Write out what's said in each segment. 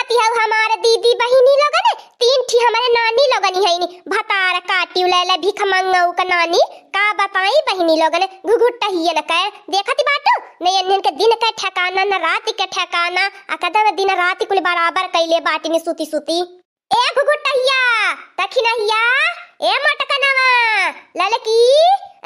देखती है हमारे दीदी बहिनी लोगन तीन ठी हमारे नानी लोगन है नी भतार काटी उलेला भिख मंगऊ का नानी का बताई बहिनी लोगन घुघुट्टा ही न कह देखती बाटू नहीं अन्यन के दिन के ठिकाना न रात के ठिकाना अकदम दिन रात कुल बराबर कैले बाटी ने सूती सूती ए घुघुट्टा तखिनहिया ए मटकनवा ललकी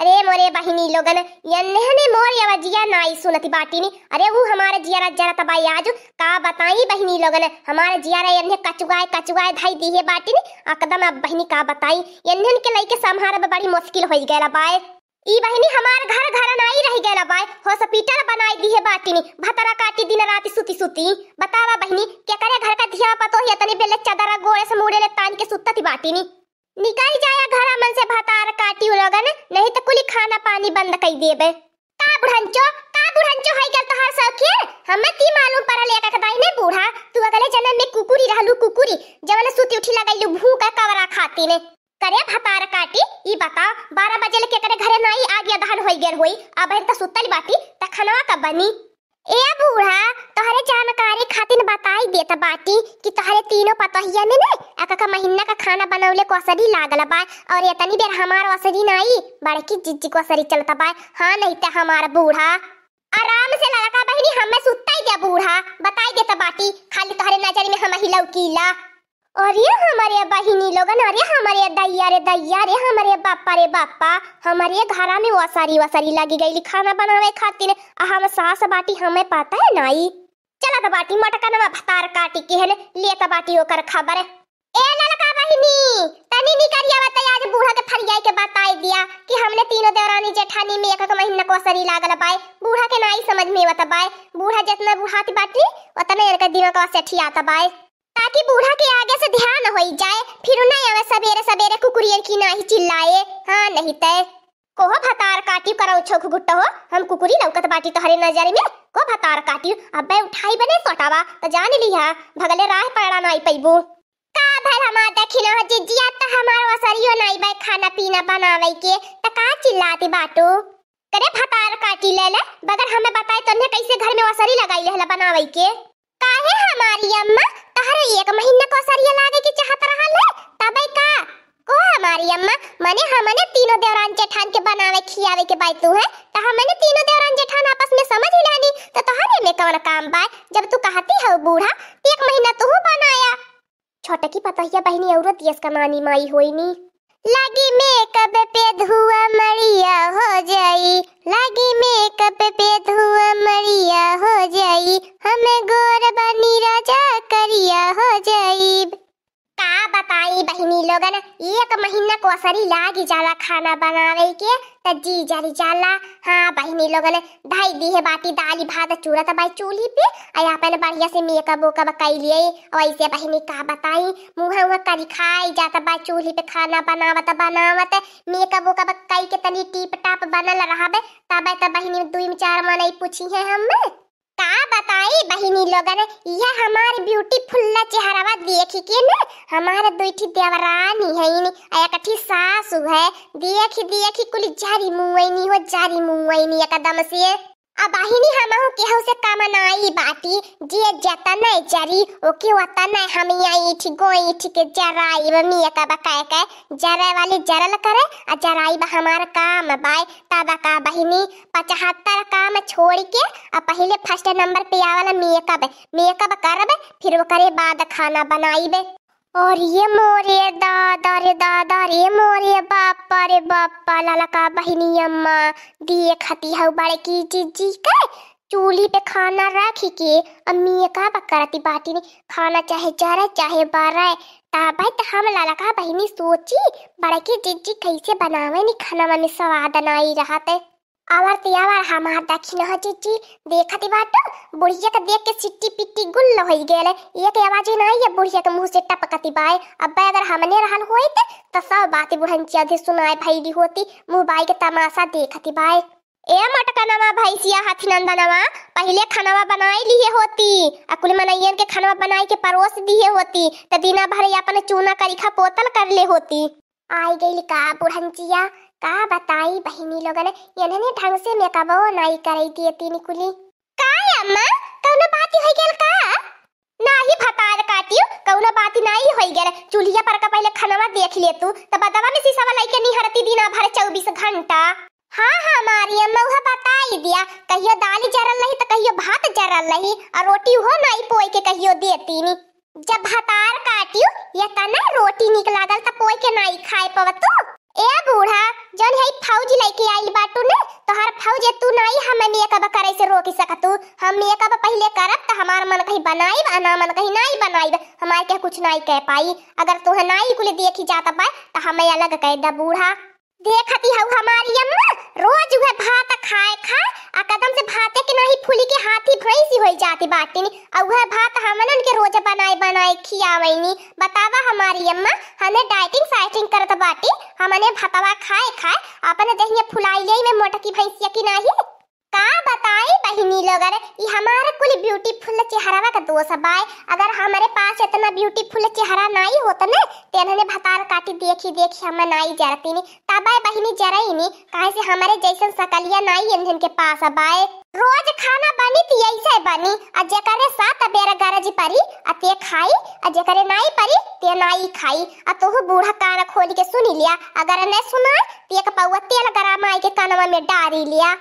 अरे मोरे बहिनी लोगन यन्ने मोर आवाजिया नाई सुनती बाटी नी अरे वो हमारे जियारा जरा तबाई आज का बताई बहिनी लोगन हमारे जियारा यन्ने कचुगाए धाई दी है बाटी नी अकदम अब बहिनी का बताई यन्ने के लइके संभार बड़ी मुश्किल होई गेला बाय ई बहिनी हमार घर नाई रह गेला बाय हॉस्पिटल बनाई दी है बाटी नी भतरा काटी दिन रात सूती सूती बतावा बहिनी क्या करे घर का धिया पतो है तनी बेले चादरा गोड़े से मुड़े ले तान के सुतती बाटी नी निकल जाया घर मन से भतार काटी लगन नहीं तो कुली खाना पानी बंद कर देबे का बुढ़ंचो है गल तोहार सखी हमें ती मालूम परल एक कदाई ने बूढ़ा तू अगले जन्म में कुकुरी रहलू कुकुरी जवन सूती उठी लगाइलू भू का कवरा खाती ने करे भतार काटी ई बता 12 बजे के करे घरे नाई आ गया धान होई गेल होई अब त सुतल बाटी त खाना का बनी ए बूढ़ा तोहरे जानकारी खातिर बताई देता बाटी कि तोहरे तीनों पतोहिया में ने एक महीना का खाना बनौले को असरी लागल बा और ये तनी बेर हमार असरी नहीं बड़की जिज्जी को असरी चलता बा हां नहीं त हमार बूढ़ा आराम से लड़का बहिनी हमें सुताई दे बूढ़ा बताई देता बाटी खाली तोहरे नजर में हम ही लौकीला अरे हमारे बहिनी लोगन अरे हमारे दैया रे हमारे बापा हमारे घरा में वसारी लगी गई खाना बनावे खातिर हम सास बाटी हमें पता है नाई चला तो बाटी मटकनवा भतार काटी के है ले तो बाटी होकर खबर ए ललका बहिनी तनी निकरिया बता आज बूढ़ा के फरियाई के बताई दिया कि हमने तीनों देवरानी जेठानी में एक महीना को असरी लागल बाय बूढ़ा के नाई समझ में आवत बाय बूढ़ा जितना बुहाती बाटी उतना इनका दिनों का सेठी आता बाय ताकि बूढ़ा के आगे से ध्यान होई जाए फिर नहीं आवे सवेरे कुकुरियन की नहीं चिल्लाए हां नहीं तय को भतार काटी करो छोख गुट्टा हो हम कुकुरी लौकत बाटी तोहरे नजर में को भतार काटी अबे उठाई बने सोटावा तो जान लिया भगले राह पड़ा नहीं पैबू का भल हमार देखिना जिजिया त हमार वसरियो नहीं बे खाना पीना बनावे के त का चिल्लाती बाटू करे भतार काटी ले बगर हमें बताए तन्ने कैसे घर में वसरी लगाई ले बनावे के काहे हमारी अम्मा तहरे एक महीना को असरिया लागे की चाहत रहल है तबे का को हमारी अम्मा माने हमने तीनों देवरान जेठान के बनावे खियावे के बात तू है त हमने तीनों देवरान जेठान आपस में समझ ही लानी तो तोहरे में कौन काम बा जब तू कहती है बूढ़ा एक महीना तू बनाया छोटा की पतोहिया बहिनी औरत यस का नानी माई होई नी लगी मेकअप पे धुआ मरिया हो जाई लगी मेकअप पे धुआ मरिया हो जाई हमें गोर बनी राजा करिया हो जाई का बताई बहिनी लोगन एक महीना को असरी लागी जाला खाना बनावे के त जी जारी जाला हां बहिनी लोगन ढाई दी है बाटी दाली भात चूड़ा त बाई चूल्ही पे आ अपन बढ़िया से मेकअप ओकअप कई लिए और ऐसे बहिनी का बताई मुंह करी खाई जाता बाई चूल्ही पे खाना बनावत मेकअप ओकअप कई के तनी टीप टाप बनल रहबे तबे त बहिनी 2-4 मन पूछी है हम का बताई बहिनी लोगन यह हमारी ब्यूटीफुल चेहरावा देखी के न हमारे दुईठी देवरानी है नी एकठी सासू है देखी कुल जारी मुंहनी एकदम से अब बहिनी हमहु केहू से कमनाई बाटी जे जतन जरी ओके वतन हम यही ठी गोई ठी के जराई मिया का बकाय के जराई वाली जरल करे आ जराई बा हमार काम बाय तब का बहिनी 75 काम छोड़ के आ पहले फर्स्ट नंबर पे आवाला मेकअप करबे फिर वो करे बाद खाना बनाईबे और ये मोरे दादा रे मोरे बापा ललका बहिनी अम्मा देखती हूँ बड़े की जीजी के चूल्ही पे खाना रखी के अम्मी का बकरती बाटी ने खाना चाहे जरा चाहे बारह ताबे त हम ललका बहिनी सोची बड़े की जीजी कैसे बनावे नी खाना में स्वाद नहीं रहते आवर तियावर हमार दक्षिण ह जीजी देखती बाटो बुढ़िया का देख के सिट्टी पिट्टी गुल्ल होई गेले एक आवाज नहीं है बुढ़िया के मुंह से टपकती बाय अब अगर हमने रहल होइत त सब बातें बुढ़ंचिया दे सुनाए भईली होती मुंह बाई के तमाशा देखती बाय ए मटकनवा भैसिया हाथीनंदनवा पहले खानवा बनाई लिए होती अकुल मनैयन के खानवा बनाई के परोस दिए होती त दिना भर अपन चूना करीखा पोतल कर ले होती आई गई का बुढ़ंचिया का बताई बहिनी लोगन इन्होंने ढंग से मेकअप नहीं करई दिए तीन कुली का अम्मा कौन बात होई गेल का नाही भतार का होई गेल चूल्हिया पर का पहले खानावा देख ले तू त बदवा में शीशावा लइके निहरती दिन भर 24 घंटा। हाँ हमारी अम्मा वह बताई दिया कहियो दाल जरल रही त कहियो भात जरल रही और रोटी हो नहीं पोई के कहियो देती नी। जब भतार काटियो या तना रोटी निक लागल त पोई के नहीं खाए पवतू। ए बूढ़ा जन है फौजी लेके आई बाटू ने तोहर फौज तू नहीं हम मेकअप करे से रोक सकतू। हम मेकअप पहले करब त हमार मन कहीं बनाई ना मन कहीं नहीं बनाई हमारे के कुछ नहीं कह पाई। अगर तू नहीं कुल देखी जाता पाए त हमें अलग कह द बूढ़ा। देखती हूँ हमारी अम्मा रोज वह भात खाए खा आ कदम से भाते के नहीं फूली के हाथी भैंसी हो जाती बाटी नी और वह भात हमनन के रोज बनाए बनाए खियावैनी। बतावा हमारी अम्मा हमें डाइटिंग साइटिंग करत बाटी हमने भातवा खाए खाए अपने देहिया फुलाई ले में मोटकी भैंसिया की नहीं का बताई बहिनी लोगन ये हमारे कुल ब्यूटीफुल चेहरा का दोष बाय। अगर हमारे पास इतना ब्यूटीफुल चेहरा नहीं होता ना तेनने भतार काटी देखी देखी हम नहीं जरती नी तबाय बहिनी जरई नी काहे से हमारे जैसन सकलिया नहीं इन्हन के पास बाय। रोज खाना बनी थी ऐसे बनी आ जेकरे साथ बेरा गरज परी आ ते खाई आ जेकरे नहीं परी ते नहीं खाई आ तोहू बूढ़ा कान खोल के सुनी लिया। अगर न सुना ते एक पौवा तेल गरम आई के कानवा में डारी लिया।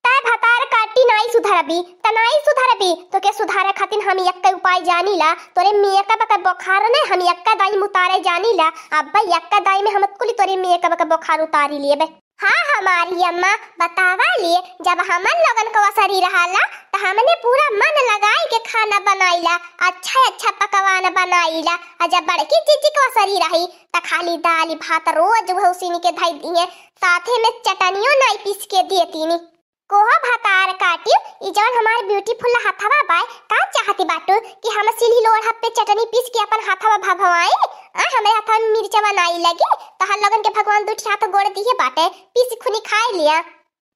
तय भतार काटी नहीं सुधरबी त नहीं सुधरबी तो के सुधारे खातिर हम यक्का उपाय जानीला। तोरे मेकअप का बुखार ने हम यक्का दाई मुतारे जानीला। अब भाई यक्का दाई में हम कुल तोरे मेकअप का बुखार उतारी लेबे। हाँ हमारी अम्मा बतावा लिए जब हमन लोगन को असरी रहाला त हमने पूरा मन लगाई के खाना बनाईला अच्छा अच्छा पकवान बनाईला। आ जब बड़की जीजी को असरी रही त खाली दाल भात रोज भौसीनी के धई दिए साथे में चटनियो नहीं पीस के देती नी। कोहा भतार काटियो ई जवन हमार ब्यूटीफुल हाथवा बाय का चाहती बाटू कि हम सिलही लोढ़ा पे चटनी पीस के अपन हाथवा भभवाए आ हमारे हाथवा में मिर्चवा नहीं लगे त हर लोगन के भगवान दूठ हाथ गोड़ दिए बाटे पीस खुनी खाए लिया।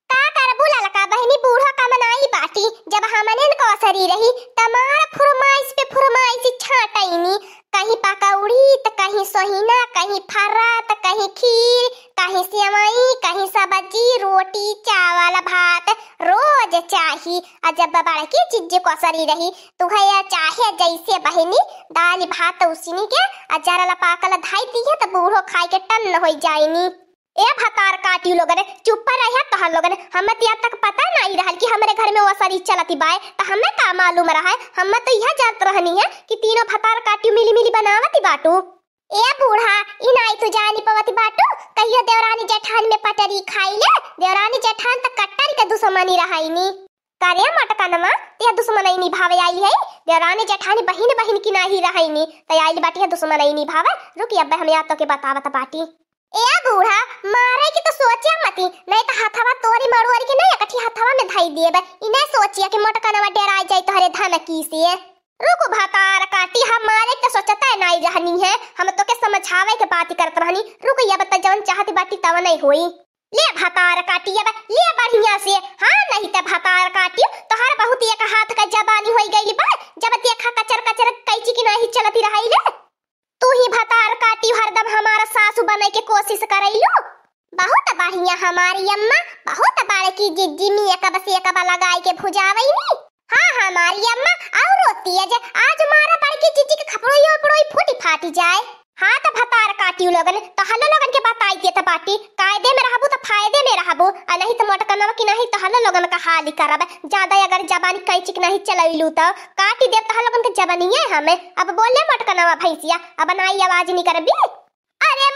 का कर बुला लका बहनी बूढ़ा का मनाई बाटी जब हमने को असरी रही तमार फरमाइश पे फरमाइश छाटईनी कहीं पकौड़ी त कहीं सोहिना कहीं फर्रा त कहीं खीर कहीं सेवई कहीं सब्जी रोटी चावल भात रोज चाही। आ जब बड़की चीज को असरी रही तू है चाहे जैसे बहनी दाल भात उसीनी के आ जरला पाकल धाई दिए त बूढ़ो खाए के टन हो जाईनी। ए भतार काटी लोगन चुप रहिया तहर लोगन हमें तो तक पता नहीं रहल कि हमारे घर में वो असरी चलती बाय त हमें का मालूम रहा है। हम तो यह जानत रहनी है कि तीनों भतार काटी मिली मिली बनावती बाटू। ए बूढ़ा ई नहीं तो जानी पवती बाटू कहियो देवरानी जेठान में पटरी खाई ले देवरानी जेठान त कट्टर के दुश्मनी रहाईनी करे मटकनमा ते दुश्मनी निभावे आई है। देवरानी जेठानी बहिन बहिन की नहीं रहाईनी त आइल बाटी दुश्मनी निभावे। रुकी अब हम या तो के बतावत बाटी। ए बूढ़ा मारे की तो सोचिया मती नहीं तो हाथवा तोरी मड़ोरी के नहीं इकट्ठी हाथवा में धाई देबे इने सोचिया कि मोटकनवा डेरा जाई तोहरे धन की से। रुको भतार काटी हमारे तो सोचता नहीं रहनी है हम तो के समझावे के बात करत रहनी। रुको ये बता जवन चाहती बाटी तव नहीं होई ले भतार काटी अब ले बढ़िया से। हाँ नहीं तो भतार काटी तोहर बहुत एक हाथ का जबानी होई गई बा जब देखा कचर कचर कैची की नहीं चलती रही ले तू ही भतार काटी हरदम हमारा सासू बने के कोशिश करैलो। बहुत बढ़िया हमारी अम्मा बहुत बड़की जिद्दी में एक बस एक लगाई के भुजावैनी। हाँ हमारी अम्मा और रोती है जे आज मारा बड़की जिद्दी के खपड़ोई उपड़ोई फूटी फाटी जाए। हाँ तो भतार काटी लोगन तो हल्लो लोगन के बताई दिए त बाटी कायदे में रहबू तो फायदे में रहबू आ नहीं तो मोटकनवा की नहीं तो हल्लो लोगन का हाल करब। ज्यादा अगर जबानी कैची की नहीं चलैलू तो काटी दे तो हल्लो लोगन के जबानी है हमें। अब बोले मोटकनवा भैंसिया अब नाई आवाज नहीं करबी। अरे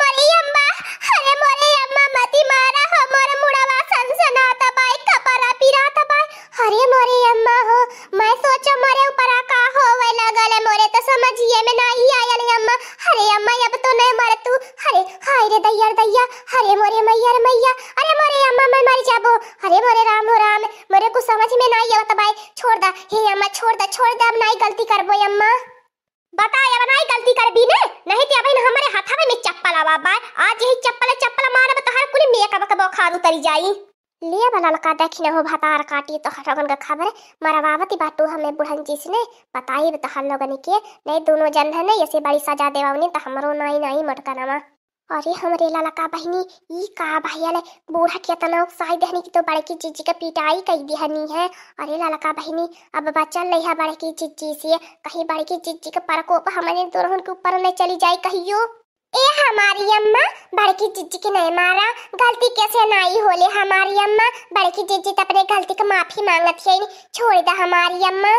मोरे अम्मा मती मारा हमर मुड़वा सनसनाता बाई कपड़ा पिराता बाई। अरे मोरे अम्मा हो मैं सोचो मोरे ऊपर का होवे लगल मोरे तो समझिए में नहीं आयल अम्मा। अरे अम्मा अब तो नहीं मर तू। अरे हाय रे दैया दैया अरे मोरे मैया अरे मोरे अम्मा मैं मर जाबो। अरे मोरे राम हो राम मोरे को समझ में नहीं आवत बाई छोड़ दा हे अम्मा छोड़ दा अब नहीं गलती करबो अम्मा। बता अब नहीं गलती करबी ने नहीं तो अब हमारे हाथवा में चप्पल आवा बा आज यही चप्पल मारब तो हर पूरी मेकअप का बुखार उतरी जाई। ले वाला लका देखी न हो भतार काटी तो हर लोगन का खबर मरवावती बाटू हमें बुढ़न जी ने बताई तो हर लोगन के नहीं दोनों जन है नहीं ऐसे बड़ी सजा देवावनी तो हमरो नहीं मोटकनवा। अरे हमरे लाला का बहिनी ई का भैया ले बूढ़ा के तना उकसाई देहनी की तो बड़की जीजी का पिटाई कई दिहनी है। अरे लाला का बहिनी अब बचल नहीं है बड़की जीजी से, कहीं बड़की जीजी का प्रकोप हमारे दोनों के ऊपर न चली जाए कहियो। ए हमारी अम्मा बड़की जीजी के नहीं मारा, गलती कैसे नहीं होले हमारी अम्मा, बड़की जीजी तो अपने गलती का माफी मांगत है, छोड़ दे हमारी अम्मा।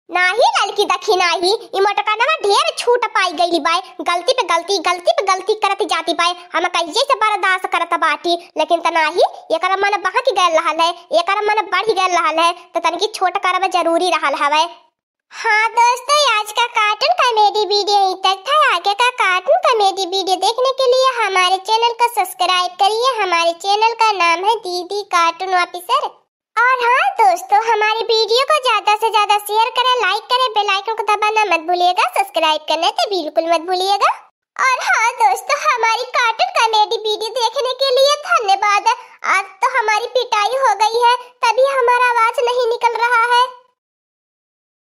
नाही लड़की दखी नाही ई मोटकाना ढेर छूट पाई गईली बाय, गलती पे गलती करत जाती बाय, हम कहिए से बर्दाश्त करत बाटी, लेकिन त नाही एकर मन बहक गल रहल है, एकर मन बढ़ गल रहल है, त तनकी छोट करब जरूरी रहल हवे। हाँ दोस्तों, आज का कार्टून कॉमेडी वीडियो यहीं तक था। आगे का कार्टून कॉमेडी वीडियो देखने के लिए हमारे चैनल को सब्सक्राइब करिए। हमारे चैनल का नाम है दीदी कार्टून ऑफिसर। और हाँ दोस्तों, हमारी वीडियो को ज्यादा से ज्यादा शेयर करें, लाइक करें, बेल आइकन को दबाना मत भूलिएगा, सब्सक्राइब करना तो बिल्कुल मत भूलिएगा। और हाँ दोस्तों, हमारी कार्टून कॉमेडी वीडियो देखने के लिए धन्यवाद। आज तो हमारी पिटाई हो गई है, तभी हमारा आवाज नहीं निकल रहा है।